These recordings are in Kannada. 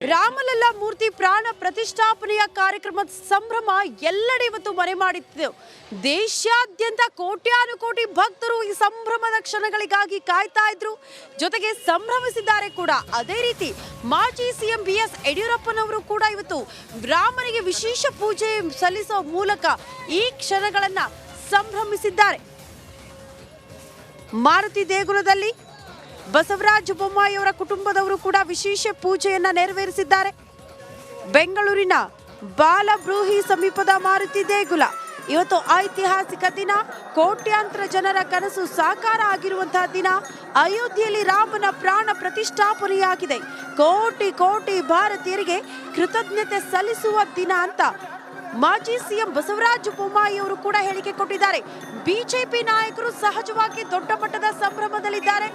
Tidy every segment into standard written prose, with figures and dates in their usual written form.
ರಾಮಲಲ್ಲಾ ಮೂರ್ತಿ ಪ್ರಾಣ ಪ್ರತಿಷ್ಠಾಪನೆಯ ಕಾರ್ಯಕ್ರಮದ ಸಂಭ್ರಮ ಎಲ್ಲೆಡೆ ಇವತ್ತು ಮನೆ ಮಾಡಿತ್ತು. ದೇಶಾದ್ಯಂತ ಕೋಟ್ಯಾನುಕೋಟಿ ಭಕ್ತರು ಈ ಸಂಭ್ರಮದ ಕ್ಷಣಗಳಿಗಾಗಿ ಕಾಯ್ತಾ ಇದ್ರು, ಜೊತೆಗೆ ಸಂಭ್ರಮಿಸಿದ್ದಾರೆ ಕೂಡ. ಅದೇ ರೀತಿ ಮಾಜಿ ಸಿಎಂ BS ಯಡಿಯೂರಪ್ಪನವರು ಕೂಡ ಇವತ್ತು ರಾಮನಿಗೆ ವಿಶೇಷ ಪೂಜೆ ಸಲ್ಲಿಸುವ ಮೂಲಕ ಈ ಕ್ಷಣಗಳನ್ನ ಸಂಭ್ರಮಿಸಿದ್ದಾರೆ. ಮಾರುತಿ ದೇಗುಲದಲ್ಲಿ ಬಸವರಾಜ ಬೊಮ್ಮಾಯಿ ಅವರ ಕುಟುಂಬದವರು ಕೂಡ ವಿಶೇಷ ಪೂಜೆಯನ್ನ ನೆರವೇರಿಸಿದ್ದಾರೆ. ಬೆಂಗಳೂರಿನ ಬಾಲಬ್ರೂಹಿ ಸಮೀಪದ ಮಾರುತಿ ದೇಗುಲ ಇವತ್ತು ಐತಿಹಾಸಿಕ ದಿನ. ಕೋಟ್ಯಾಂತರ ಜನರ ಕನಸು ಸಾಕಾರ ಆಗಿರುವಂತಹ ದಿನ. ಅಯೋಧ್ಯೆಯಲ್ಲಿ ರಾಮನ ಪ್ರಾಣ ಪ್ರತಿಷ್ಠಾಪನೆಯಾಗಿದೆ. ಕೋಟಿ ಕೋಟಿ ಭಾರತೀಯರಿಗೆ ಕೃತಜ್ಞತೆ ಸಲ್ಲಿಸುವ ದಿನ ಅಂತ ಮಾಜಿ ಸಿಎಂ ಬಸವರಾಜ ಬೊಮ್ಮಾಯಿ ಅವರು ಕೂಡ ಹೇಳಿಕೆ ಕೊಟ್ಟಿದ್ದಾರೆ. ಬಿಜೆಪಿ ನಾಯಕರು ಸಹಜವಾಗಿ ದೊಡ್ಡ ಮಟ್ಟದ ಸಂಭ್ರಮದಲ್ಲಿದ್ದಾರೆ.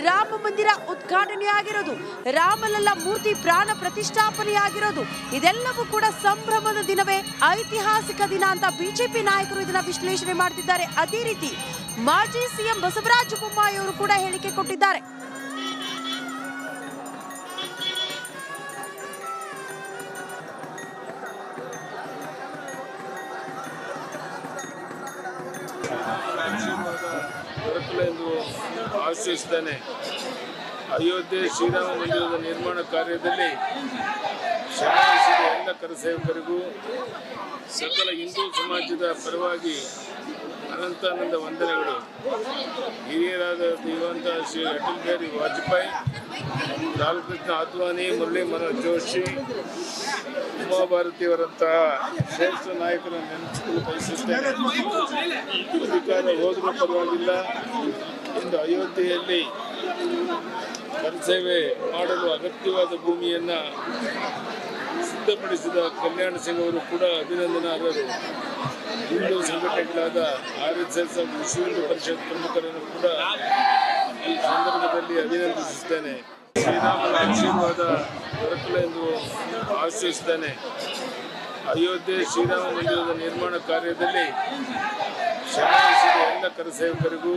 ರಾಮ ಮಂದಿರ ಉದ್ಘಾಟನೆಯಾಗಿರೋದು, ರಾಮಲಲ್ಲಾ ಮೂರ್ತಿ ಪ್ರಾಣ ಪ್ರತಿಷ್ಠಾಪನೆಯಾಗಿರೋದು, ಇದೆಲ್ಲವೂ ಕೂಡ ಸಂಭ್ರಮದ ದಿನವೇ, ಐತಿಹಾಸಿಕ ದಿನ ಅಂತ ಬಿಜೆಪಿ ನಾಯಕರು ಇದನ್ನ ವಿಶ್ಲೇಷಣೆ ಮಾಡ್ತಿದ್ದಾರೆ. ಅದೇ ರೀತಿ ಮಾಜಿ ಸಿಎಂ ಬಸವರಾಜ ಬೊಮ್ಮಾಯಿ ಅವರು ಕೂಡ ಹೇಳಿಕೆ ಕೊಟ್ಟಿದ್ದಾರೆ. ಎಂದು ಆಶಿಸುತ್ತೇನೆ. ಅಯೋಧ್ಯೆ ಶ್ರೀರಾಮ ಮಂದಿರದ ನಿರ್ಮಾಣ ಕಾರ್ಯದಲ್ಲಿ ಶ್ರಮಿಸಿದ ಎಲ್ಲ ಕರಸೇವಕರಿಗೂ ಸಕಲ ಹಿಂದೂ ಸಮಾಜದ ಪರವಾಗಿ ಅನಂತಾನಂದ ವಂದನೆಗಳು. ಹಿರಿಯರಾದ ದಿವಂತ ಶ್ರೀ ಅಟಲ್ ಬಿಹಾರಿ ವಾಜಪೇಯಿ, ಲಾಲ್ ಕೃಷ್ಣ ಅದ್ವಾನಿ, ಮುರಳಿ ಮನೋಹರ್ ಜೋಶಿ, ಉಮಾಭಾರತಿಯವರಂತಹ ಶ್ರೇಷ್ಠ ನಾಯಕರನ್ನು ನೆನಪಿಸಲು ಬಯಸುತ್ತೇನೆ. ಅಧಿಕಾರ ಹೋದರೂ ಪರವಾಗಿಲ್ಲ, ಇಂದು ಅಯೋಧ್ಯೆಯಲ್ಲಿ ಕರಸೇವೆ ಮಾಡಲು ಅಗತ್ಯವಾದ ಭೂಮಿಯನ್ನು ಸಿದ್ಧಪಡಿಸಿದ ಕಲ್ಯಾಣ ಸಿಂಗ್ ಅವರು ಕೂಡ ಅಭಿನಂದನಾರ್ಹರು. ಹಿಂದೂ ಸಂಘಟನೆಗಳಾದ RSS ಹಾಗೂ ವಿಶ್ವ ಹಿಂದೂ ಪರಿಷತ್ ಪ್ರಮುಖರನ್ನು ಕೂಡ ಈ ಸಂದರ್ಭದಲ್ಲಿ ಅಭಿನಂದಿಸುತ್ತೇನೆ. ಶ್ರೀರಾಮನ ಆಶೀರ್ವಾದ ದೊರಕಲು ಎಂದು ಆಶಿಸುತ್ತೇನೆ. ಅಯೋಧ್ಯೆ ಶ್ರೀರಾಮ ಮಂದಿರದ ನಿರ್ಮಾಣ ಕಾರ್ಯದಲ್ಲಿ ಶ್ರಮಿಸಿದ ಎಲ್ಲ ಕರಸೇವಕರಿಗೂ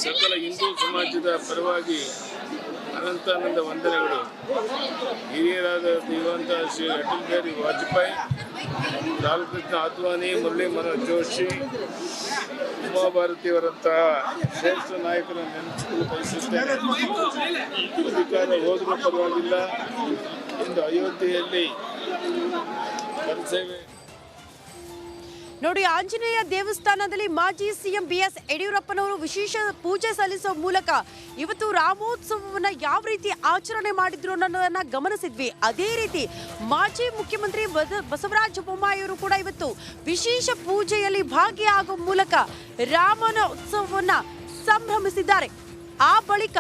ಸಕಲ ಹಿಂದೂ ಸಮಾಜದ ಪರವಾಗಿ ಅನಂತಾನಂದ ವಂದನೆಗಳು. ಹಿರಿಯರಾದ ದಿವಂತ ಶ್ರೀ ಅಟಲ್ ಬಿಹಾರಿ ವಾಜಪೇಯಿ, ಲಾಲ್ ಕೃಷ್ಣ ಅದ್ವಾನಿ, ಮುರಳಿ ಮನೋಹರ್ ಜೋಶಿ, ಉಮಾಭಾರತಿಯವರಂತಹ ಶ್ರೇಷ್ಠ ನಾಯಕರನ್ನು ನೆನಪಿಸಲು ಬಯಸುತ್ತೇನೆ. ಅಧಿಕಾರ ಹೋದರೂ ಪರವಾಗಿಲ್ಲ, ಇಂದು ಅಯೋಧ್ಯೆಯಲ್ಲಿ ಕರಸೇವೆ ನೋಡಿ, ಆಂಜನೇಯ ದೇವಸ್ಥಾನದಲ್ಲಿ ಮಾಜಿ ಸಿಎಂ BS ಯಡಿಯೂರಪ್ಪನವರು ವಿಶೇಷ ಪೂಜೆ ಸಲ್ಲಿಸುವ ಮೂಲಕ ಇವತ್ತು ರಾಮೋತ್ಸವವನ್ನು ಯಾವ ರೀತಿ ಆಚರಣೆ ಮಾಡಿದ್ರು ಅನ್ನೋದನ್ನ ಗಮನಿಸಿದ್ವಿ. ಅದೇ ರೀತಿ ಮಾಜಿ ಮುಖ್ಯಮಂತ್ರಿ ಬಸವರಾಜ ಬೊಮ್ಮಾಯಿ ಅವರು ಕೂಡ ಇವತ್ತು ವಿಶೇಷ ಪೂಜೆಯಲ್ಲಿ ಭಾಗಿಯಾಗುವ ಮೂಲಕ ರಾಮನ ಉತ್ಸವವನ್ನ ಸಂಭ್ರಮಿಸಿದ್ದಾರೆ. ಆ ಬಳಿಕ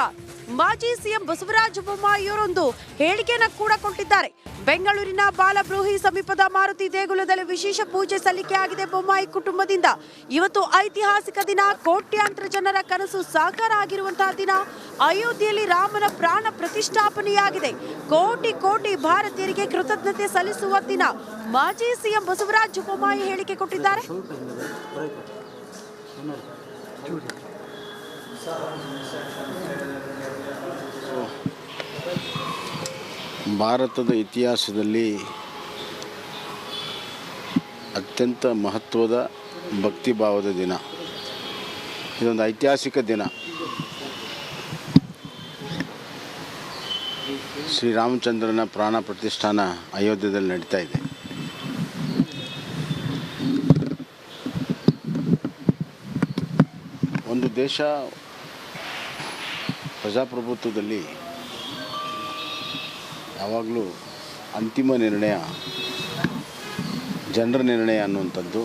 ಮಾಜಿ ಸಿಎಂ ಬಸವರಾಜ ಬೊಮ್ಮಾಯಿ ಅವರೊಂದು ಹೇಳಿಕೆಯನ್ನ ಕೂಡ ಕೊಟ್ಟಿದ್ದಾರೆ. ಬೆಂಗಳೂರಿನ ಬಾಲಬ್ರೂಹಿ ಸಮೀಪದ ಮಾರುತಿ ದೇಗುಲದಲ್ಲಿ ವಿಶೇಷ ಪೂಜೆ ಸಲ್ಲಿಕೆಯಾಗಿದೆ ಬೊಮ್ಮಾಯಿ ಕುಟುಂಬದಿಂದ. ಇವತ್ತು ಐತಿಹಾಸಿಕ ದಿನ, ಕೋಟ್ಯಾಂತರ ಜನರ ಕನಸು ಸಾಕಾರ ಆಗಿರುವಂತಹ ದಿನ. ಅಯೋಧ್ಯೆಯಲ್ಲಿ ರಾಮನ ಪ್ರಾಣ ಪ್ರತಿಷ್ಠಾಪನೆಯಾಗಿದೆ. ಕೋಟಿ ಕೋಟಿ ಭಾರತೀಯರಿಗೆ ಕೃತಜ್ಞತೆ ಸಲ್ಲಿಸುವ ದಿನ. ಮಾಜಿ ಸಿಎಂ ಬಸವರಾಜ ಬೊಮ್ಮಾಯಿ ಹೇಳಿಕೆ ಕೊಟ್ಟಿದ್ದಾರೆ. ಭಾರತದ ಇತಿಹಾಸದಲ್ಲಿ ಅತ್ಯಂತ ಮಹತ್ವದ ಭಕ್ತಿಭಾವದ ದಿನ. ಇದೊಂದು ಐತಿಹಾಸಿಕ ದಿನ. ಶ್ರೀರಾಮಚಂದ್ರನ ಪ್ರಾಣ ಪ್ರತಿಷ್ಠಾನ ಅಯೋಧ್ಯೆಯಲ್ಲಿ ನಡೀತಾ ಇದೆ. ಒಂದು ದೇಶ ಪ್ರಜಾಪ್ರಭುತ್ವದಲ್ಲಿ ಯಾವಾಗಲೂ ಅಂತಿಮ ನಿರ್ಣಯ ಜನರ ನಿರ್ಣಯ ಅನ್ನುವಂಥದ್ದು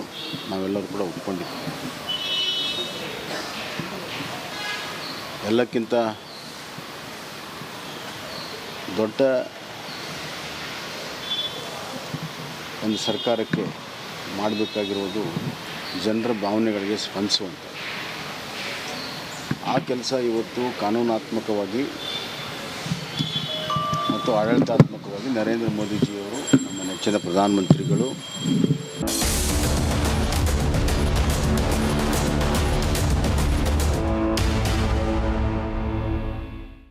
ನಾವೆಲ್ಲರೂ ಕೂಡ ಒಪ್ಕೊಂಡಿದ್ದೀವಿ. ಎಲ್ಲಕ್ಕಿಂತ ದೊಡ್ಡ ಒಂದು ಸರ್ಕಾರಕ್ಕೆ ಮಾಡಬೇಕಾಗಿರುವುದು ಜನರ ಭಾವನೆಗಳಿಗೆ ಸ್ಪಂದಿಸುವಂಥದ್ದು. ಆ ಕೆಲಸ ಇವತ್ತು ಕಾನೂನಾತ್ಮಕವಾಗಿ ಮತ್ತು ಆಡಳಿತಾತ್ಮಕವಾಗಿ ನರೇಂದ್ರ ಮೋದಿಜಿಯವರು, ನಮ್ಮ ನೆಚ್ಚಿನ ಪ್ರಧಾನಮಂತ್ರಿಗಳು